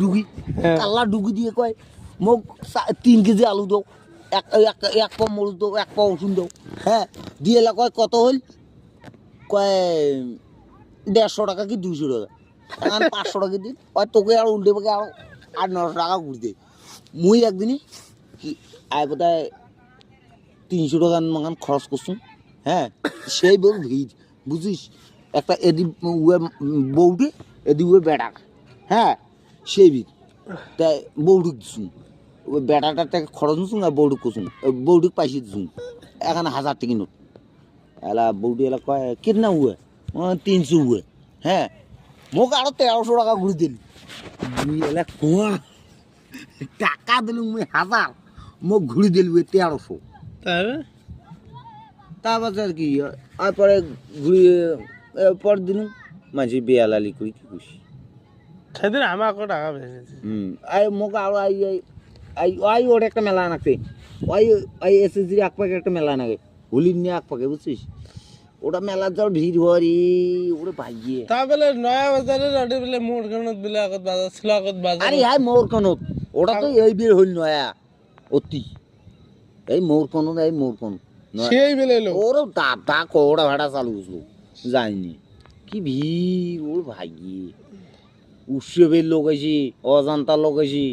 ডুগি কাল্লা ডুগি দিয়ে কয় মোক 3 কেজি আলু দাও এক পাও মরিচ দাও এক পাও রসুন দাও হ্যাঁ দিয়ে এলা কয় কত হল কয় 150 টাকা কি 200 টাকা এখন 500 টাকা দিই আর তোকে আর উল্টে পাকে আর 800 টাকা ঘুরে দে মুই একদিনই কি আয় কোথায় 300 টাকা মাগান খরচ করছুন হ্যাঁ সেই বউ ভিড় বুঝিস একটা এদি বউটি এদি বেড়া হ্যাঁ সেই ভিড় তাই বৌডুক দিছুন ওই বেটাটার টাকা খরচ নিছুন আর বৌডুক করছুন বৌডুক পাইছি দিছুন এখানে 1000 টাকা নোট এলা বৌডি এলা কয় কিনা হুয়ে 300 হুয়ে হ্যাঁ মোক আরো 1300 টাকা ঘুরে দিল মুই এলা কোয়া টাকা দিলুম মুই 1000 মোক ঘুরে দিল 1300 তারপর আর কি আর পরে ঘুরিয়ে পর দিন মাঝে বেয়ালালি করি কি খুশি সেদিন আমাকে টাকা বেশি আই মোক আর আই আই আই ওর একটা মেলা নাকে ওই আই এসএসজি এক পাকে একটা মেলা নাকে হোলির নিয়ে এক পাকে বুঝছিস ওটা মেলার জল ভিড় হরি ওরে ভাইয়ে তা বলে নয়া বাজারে রডি বলে মোর কানত বলে আগত বাজার ছিল আগত বাজার আরে হাই মোর কানত ওটা তো এই বের হইল নয়া অতি এই মোর কানত এই মোর কানত সেই বেলে লো ওরে দাদা কোড়া ভাড়া চালু হইছিল যায়নি কি ভিড় ওর ভাইয়ে উৎসবের লোক আছি অজান্তার লোক আছি